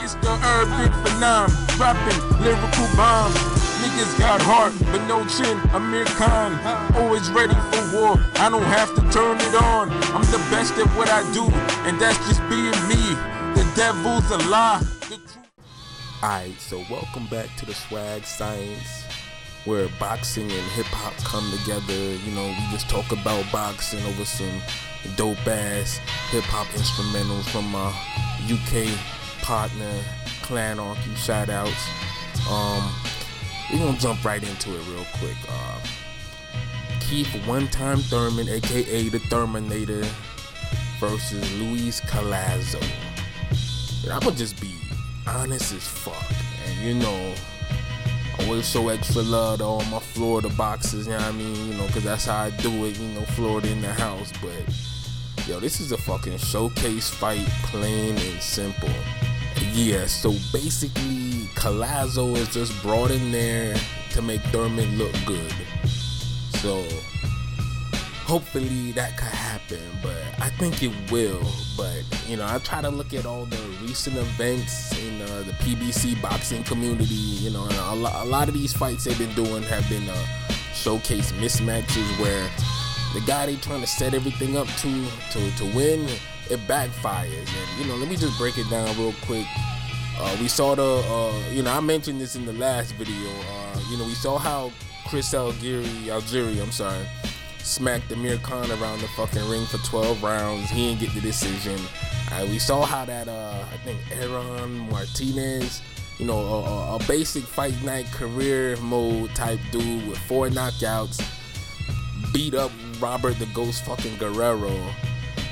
It's the urban phenom, dropping lyrical bombs. Niggas got heart, but no chin. Amir Khan, always ready for war. I don't have to turn it on. I'm the best at what I do, and that's just being me. The devil's a lie. Alright, so welcome back to the Swag Science, where boxing and hip-hop come together. You know, we just talk about boxing over some dope-ass hip-hop instrumentals from my UK partner, Clan Arky, shout-outs. We're gonna jump right into it real quick. Keith One-Time Thurman, aka the Terminator, versus Luis Collazo. And I'm gonna just be honest as fuck, and you know, I always show extra love to all my Florida boxers, you know what I mean, you know, cause that's how I do it, you know, Florida in the house. But yo, this is a fucking showcase fight, plain and simple. Yeah, so basically Collazo is just brought in there to make Thurman look good, so hopefully that could happen, but I think it will. But you know, I try to look at all the recent events in the PBC boxing community, you know, and a lot of these fights they've been doing have been showcase mismatches where the guy they trying to set everything up to win, it backfires. And you know, let me just break it down real quick. We saw you know, I mentioned this in the last video. You know, we saw how Chris Algieri, smacked Amir Khan around the fucking ring for 12 rounds. He didn't get the decision. We saw how that I think Aaron Martinez, you know, a basic fight night career mode type dude with 4 knockouts, beat up Robert the Ghost fucking Guerrero,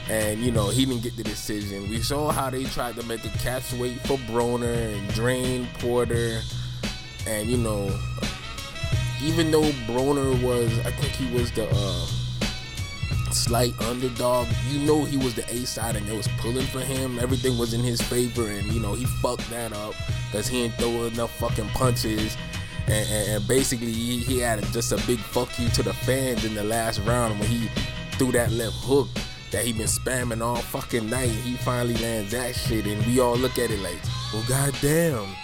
and you know, he didn't get the decision. We saw how they tried to make a catch weight for Broner and drain Porter, and you know, even though Broner was, I think he was the slight underdog, you know, he was the A side and it was pulling for him. Everything was in his favor, and you know, he fucked that up because he didn't throw enough fucking punches. And basically he had just a big fuck you to the fans in the last round when he threw that left hook that he been spamming all fucking night. He finally lands that shit, and we all look at it like, well, goddamn,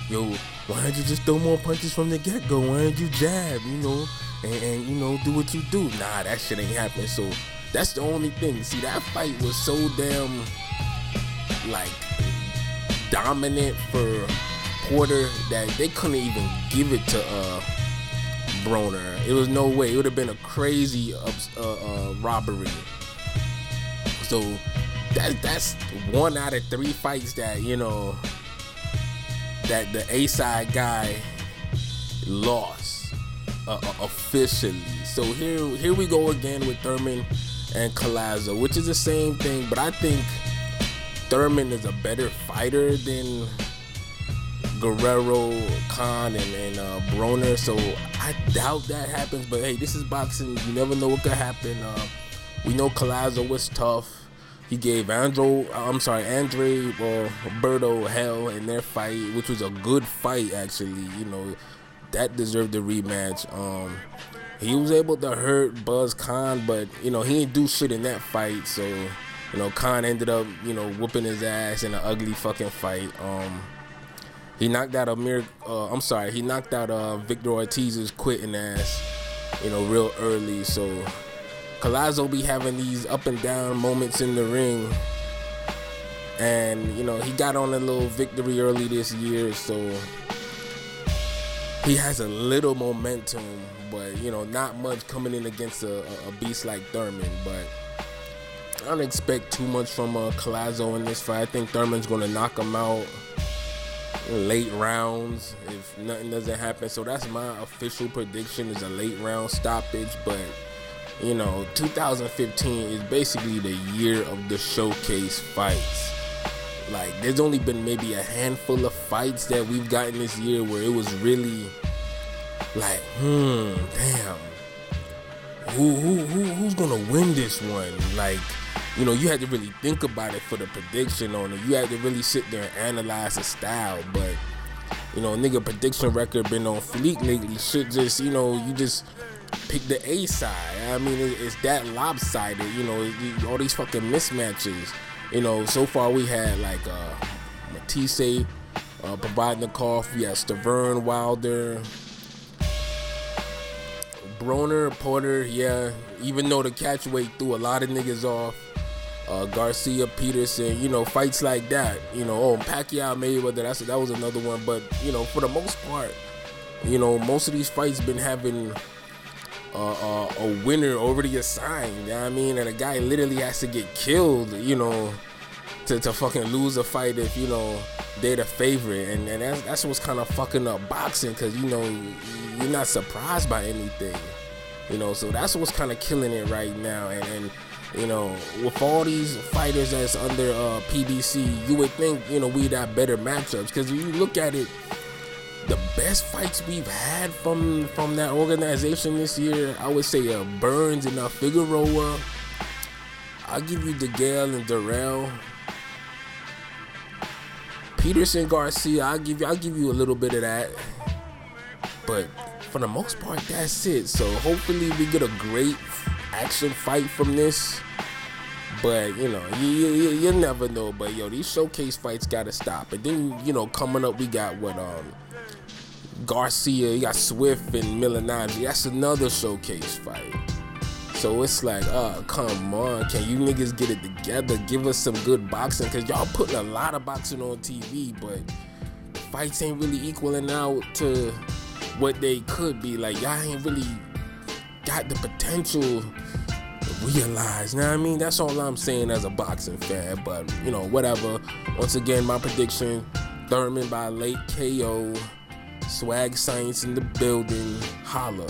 yo, why don't you just throw more punches from the get-go? Why don't you jab, you know, and you know, do what you do? Nah, that shit ain't happening. So that's the only thing. See, that fight was so damn like dominant for Porter that they couldn't even give it to Broner. It was no way. It would have been a crazy robbery. So that's 1 out of 3 fights that, you know, that the A-side guy lost officially. So here we go again with Thurman and Collazo, which is the same thing, but I think Thurman is a better fighter than Guerrero, Khan, and Broner. So I doubt that happens, but hey, this is boxing. You never know what could happen. We know Collazo was tough. He gave Andre Berto hell in their fight, which was a good fight actually. You know, that deserved a rematch. He was able to hurt Buzz Khan, but you know, he didn't do shit in that fight. So you know, Khan ended up, you know, whooping his ass in an ugly fucking fight. He knocked out he knocked out Victor Ortiz's quitting ass, you know, real early. So Collazo be having these up and down moments in the ring, and you know, he got on a little victory early this year, so he has a little momentum, but you know, not much coming in against a beast like Thurman. But I don't expect too much from Collazo in this fight. I think Thurman's gonna knock him out late rounds if nothing doesn't happen. So that's my official prediction, is a late round stoppage. But you know, 2015 is basically the year of the showcase fights. Like, there's only been maybe a handful of fights that we've gotten this year where it was really like, damn, who's gonna win this one? Like, you know, you had to really think about it for the prediction on it. You had to really sit there and analyze the style. But you know, nigga, prediction record been on fleek lately. Shit just, you know, you just pick the A side. I mean, it's that lopsided, you know, all these fucking mismatches. You know, so far we had like Matisse providing the call. We had Thurman, Wilder, Broner, Porter, yeah. Even though the catchweight threw a lot of niggas off. Garcia, Peterson, fights like that. Pacquiao, Mayweather, that was another one. But, for the most part, most of these fights been having a winner already assigned. You know what I mean? And a guy literally has to get killed, to fucking lose a fight if, they're the favorite. And that's what's kind of fucking up boxing, because, you're not surprised by anything. So that's what's kind of killing it right now. And with all these fighters that's under PBC, you would think, we'd have better matchups. Because if you look at it, the best fights we've had from that organization this year, I would say Burns and Figueroa. I'll give you DeGale and Durrell. Peterson, Garcia, I'll give you a little bit of that. But for the most part, that's it. So hopefully we get a great action fight from this. But you never know. But these showcase fights gotta stop. And then coming up we got Garcia, you got Swift and Milinari. That's another showcase fight. So it's like, come on, can you niggas get it together? Give us some good boxing, because y'all putting a lot of boxing on TV, but fights ain't really equaling out to what they could be. Like, y'all ain't really got the potential realized. You know what I mean? That's all I'm saying as a boxing fan. But whatever. Once again, my prediction: Thurman by late KO. Swag Science in the building. Holla.